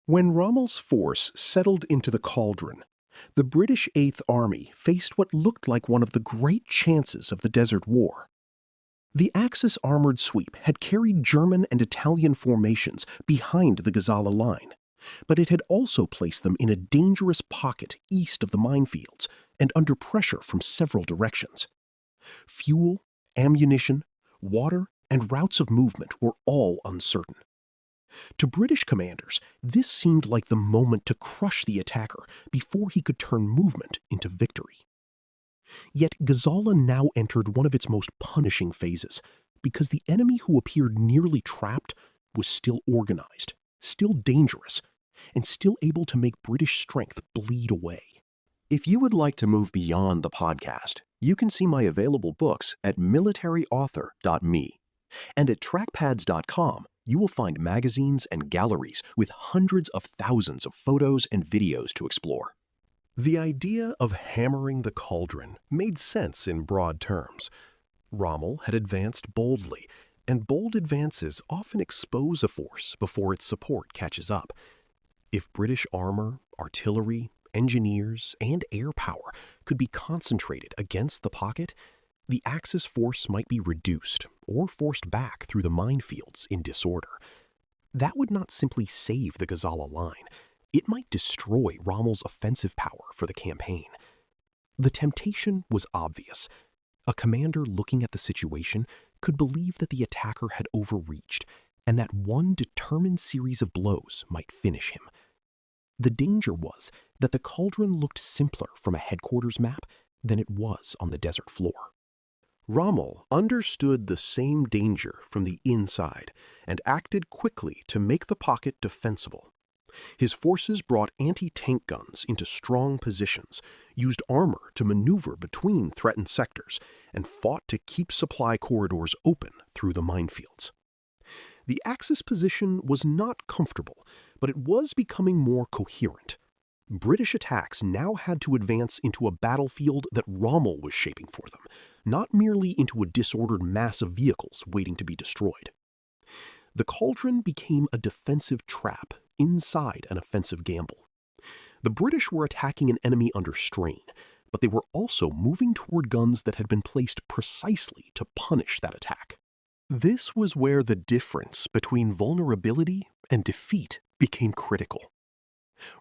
When Rommel's force settled into the Cauldron, the British Eighth Army faced what looked like one of the great chances of the Desert War. The Axis armored sweep had carried German and Italian formations behind the Gazala line, but it had also placed them in a dangerous pocket east of the minefields and under pressure from several directions. Fuel, ammunition, water, and routes of movement were all uncertain. To British commanders, this seemed like the moment to crush the attacker before he could turn movement into victory. Yet Gazala now entered one of its most punishing phases, because the enemy who appeared nearly trapped was still organized, still dangerous, and still able to make British strength bleed away. If you would like to move beyond the podcast, you can see my available books at militaryauthor.me. And at trackpads.com, you will find magazines and galleries with hundreds of thousands of photos and videos to explore. The idea of hammering the Cauldron made sense in broad terms. Rommel had advanced boldly, and bold advances often expose a force before its support catches up. If British armor, artillery, engineers, and air power could be concentrated against the pocket, the Axis force might be reduced or forced back through the minefields in disorder. That would not simply save the Gazala line. It might destroy Rommel's offensive power for the campaign. The temptation was obvious. A commander looking at the situation could believe that the attacker had overreached and that one determined series of blows might finish him. The danger was that the Cauldron looked simpler from a headquarters map than it was on the desert floor. Rommel understood the same danger from the inside and acted quickly to make the pocket defensible. His forces brought anti-tank guns into strong positions, used armor to maneuver between threatened sectors, and fought to keep supply corridors open through the minefields. The Axis position was not comfortable, but it was becoming more coherent. British attacks now had to advance into a battlefield that Rommel was shaping for them, not merely into a disordered mass of vehicles waiting to be destroyed. The Cauldron became a defensive trap inside an offensive gamble. The British were attacking an enemy under strain, but they were also moving toward guns that had been placed precisely to punish that attack. This was where the difference between vulnerability and defeat became critical.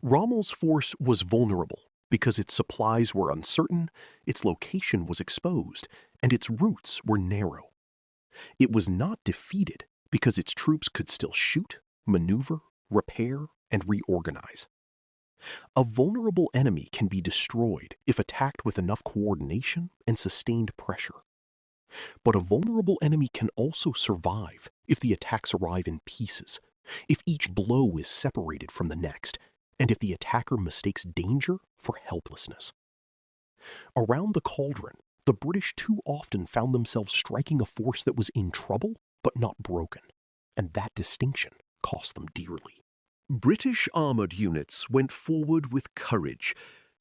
Rommel's force was vulnerable because its supplies were uncertain, its location was exposed, and its routes were narrow. It was not defeated because its troops could still shoot, maneuver, repair, and reorganize. A vulnerable enemy can be destroyed if attacked with enough coordination and sustained pressure. But a vulnerable enemy can also survive if the attacks arrive in pieces, if each blow is separated from the next, and if the attacker mistakes danger for helplessness. Around the Cauldron, the British too often found themselves striking a force that was in trouble but not broken, and that distinction cost them dearly. British armored units went forward with courage,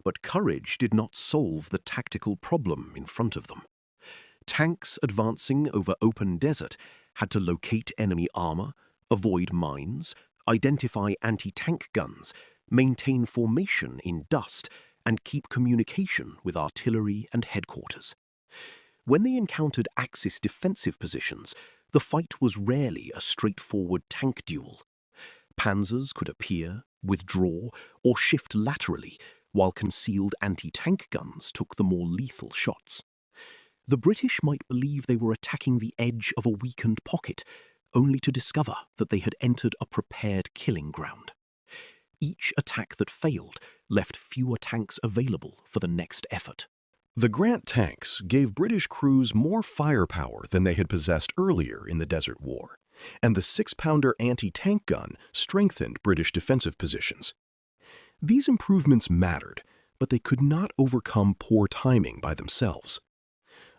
but courage did not solve the tactical problem in front of them. Tanks advancing over open desert had to locate enemy armor, avoid mines, identify anti-tank guns, maintain formation in dust, and keep communication with artillery and headquarters. When they encountered Axis defensive positions, the fight was rarely a straightforward tank duel. Panzers could appear, withdraw, or shift laterally, while concealed anti-tank guns took the more lethal shots. The British might believe they were attacking the edge of a weakened pocket, only to discover that they had entered a prepared killing ground. Each attack that failed left fewer tanks available for the next effort. The Grant tanks gave British crews more firepower than they had possessed earlier in the Desert War, and the 6-pounder anti-tank gun strengthened British defensive positions. These improvements mattered, but they could not overcome poor timing by themselves.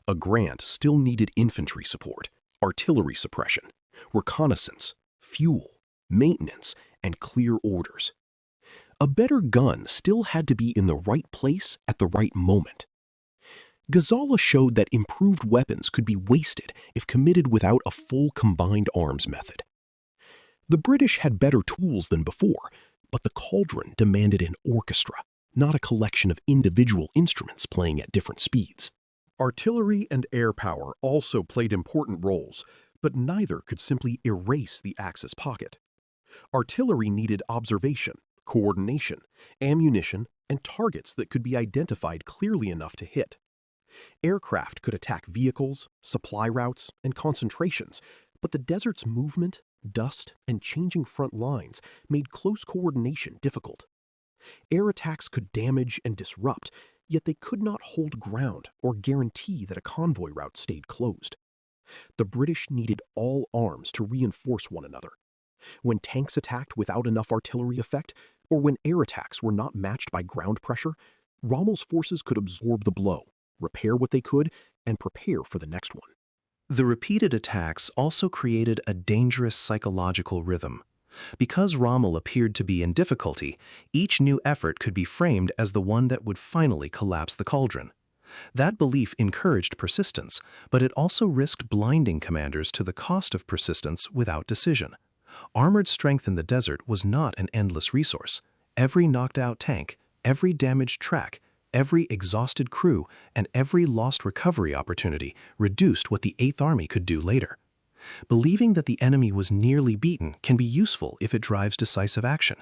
A Grant still needed infantry support, artillery suppression, reconnaissance, fuel, maintenance, and clear orders. A better gun still had to be in the right place at the right moment. Gazala showed that improved weapons could be wasted if committed without a full combined arms method. The British had better tools than before, But the Cauldron demanded an orchestra, not a collection of individual instruments playing at different speeds. Artillery and air power also played important roles, but neither could simply erase the Axis pocket. Artillery needed observation, coordination, ammunition, and targets that could be identified clearly enough to hit. Aircraft could attack vehicles, supply routes, and concentrations, but the desert's movement, dust, and changing front lines made close coordination difficult. Air attacks could damage and disrupt, yet they could not hold ground or guarantee that a convoy route stayed closed. The British needed all arms to reinforce one another. When tanks attacked without enough artillery effect, or when air attacks were not matched by ground pressure, Rommel's forces could absorb the blow, repair what they could, and prepare for the next one. The repeated attacks also created a dangerous psychological rhythm. Because Rommel appeared to be in difficulty, each new effort could be framed as the one that would finally collapse the Cauldron. That belief encouraged persistence, but it also risked blinding commanders to the cost of persistence without decision. Armored strength in the desert was not an endless resource. Every knocked-out tank, every damaged track, every exhausted crew, and every lost recovery opportunity reduced what the Eighth Army could do later. Believing that the enemy was nearly beaten can be useful if it drives decisive action.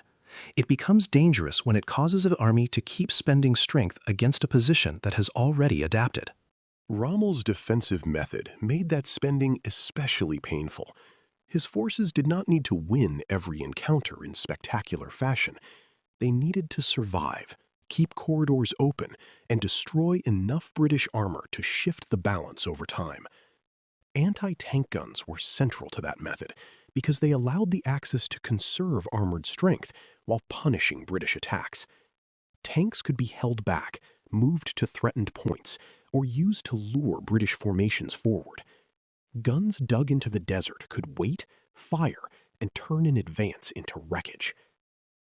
It becomes dangerous when it causes an army to keep spending strength against a position that has already adapted. Rommel's defensive method made that spending especially painful. His forces did not need to win every encounter in spectacular fashion. They needed to survive, keep corridors open, and destroy enough British armor to shift the balance over time. Anti-tank guns were central to that method because they allowed the Axis to conserve armored strength while punishing British attacks. Tanks could be held back, moved to threatened points, or used to lure British formations forward. Guns dug into the desert could wait, fire, and turn an advance into wreckage.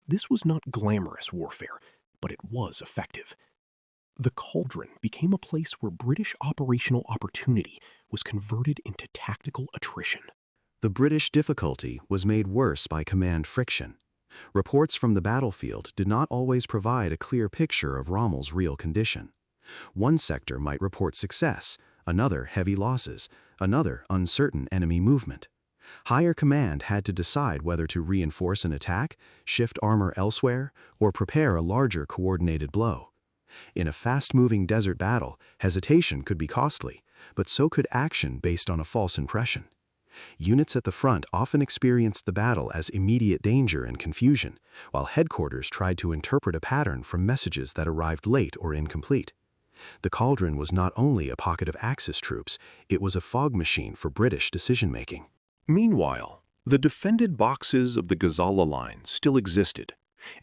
This was not glamorous warfare, but it was effective. The Cauldron became a place where British operational opportunity was converted into tactical attrition. The British difficulty was made worse by command friction. Reports from the battlefield did not always provide a clear picture of Rommel's real condition. One sector might report success, another heavy losses, another uncertain enemy movement. Higher command had to decide whether to reinforce an attack, shift armor elsewhere, or prepare a larger coordinated blow. In a fast-moving desert battle, hesitation could be costly, but so could action based on a false impression. Units at the front often experienced the battle as immediate danger and confusion, while headquarters tried to interpret a pattern from messages that arrived late or incomplete. The Cauldron was not only a pocket of Axis troops, it was a fog machine for British decision-making. Meanwhile, the defended boxes of the Gazala line still existed,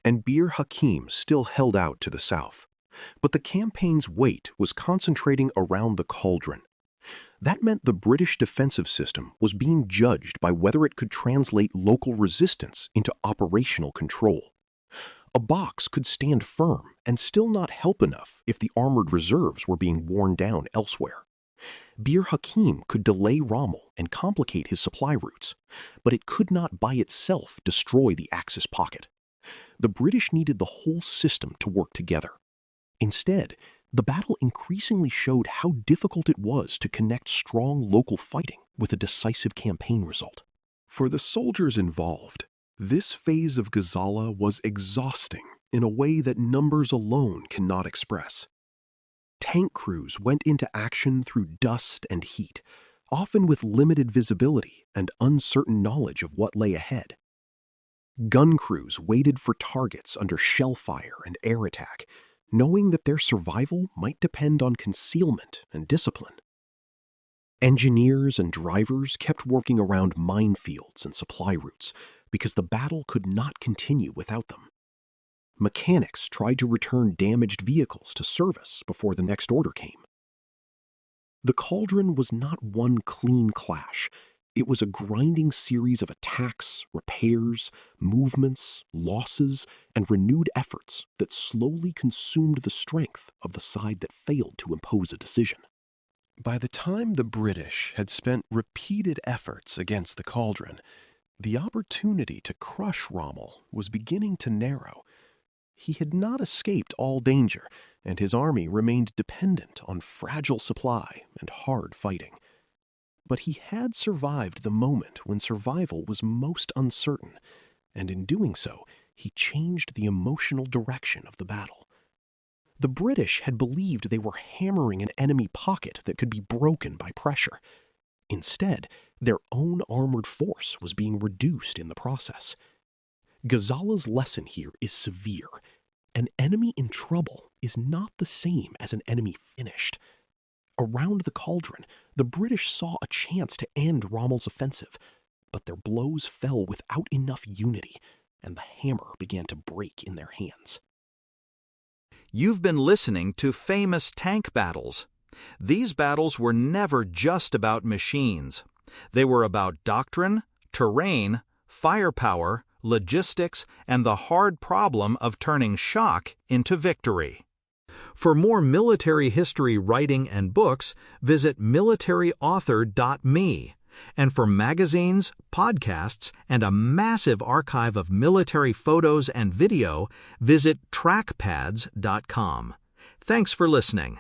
and Bir Hakeim still held out to the south. But the campaign's weight was concentrating around the Cauldron. That meant the British defensive system was being judged by whether it could translate local resistance into operational control. A box could stand firm and still not help enough if the armored reserves were being worn down elsewhere. Bir Hakeim could delay Rommel and complicate his supply routes, but it could not by itself destroy the Axis pocket. The British needed the whole system to work together. Instead, the battle increasingly showed how difficult it was to connect strong local fighting with a decisive campaign result. For the soldiers involved, this phase of Gazala was exhausting in a way that numbers alone cannot express. Tank crews went into action through dust and heat, often with limited visibility and uncertain knowledge of what lay ahead. Gun crews waited for targets under shell fire and air attack, knowing that their survival might depend on concealment and discipline. Engineers and drivers kept working around minefields and supply routes because the battle could not continue without them. Mechanics tried to return damaged vehicles to service before the next order came. The Cauldron was not one clean clash. It was a grinding series of attacks, repairs, movements, losses, and renewed efforts that slowly consumed the strength of the side that failed to impose a decision. By the time the British had spent repeated efforts against the Cauldron, The opportunity to crush Rommel was beginning to narrow. He had not escaped all danger, and his army remained dependent on fragile supply and hard fighting. But he had survived the moment when survival was most uncertain, and in doing so, he changed the emotional direction of the battle. The British had believed they were hammering an enemy pocket that could be broken by pressure. Instead, their own armored force was being reduced in the process. Gazala's lesson here is severe. An enemy in trouble is not the same as an enemy finished. Around the Cauldron, the British saw a chance to end Rommel's offensive, but their blows fell without enough unity, and the hammer began to break in their hands. You've been listening to Famous Tank Battles. These battles were never just about machines. They were about doctrine, terrain, firepower, logistics, and the hard problem of turning shock into victory. For more military history writing and books, visit militaryauthor.me. And for magazines, podcasts, and a massive archive of military photos and video, visit trackpads.com. Thanks for listening.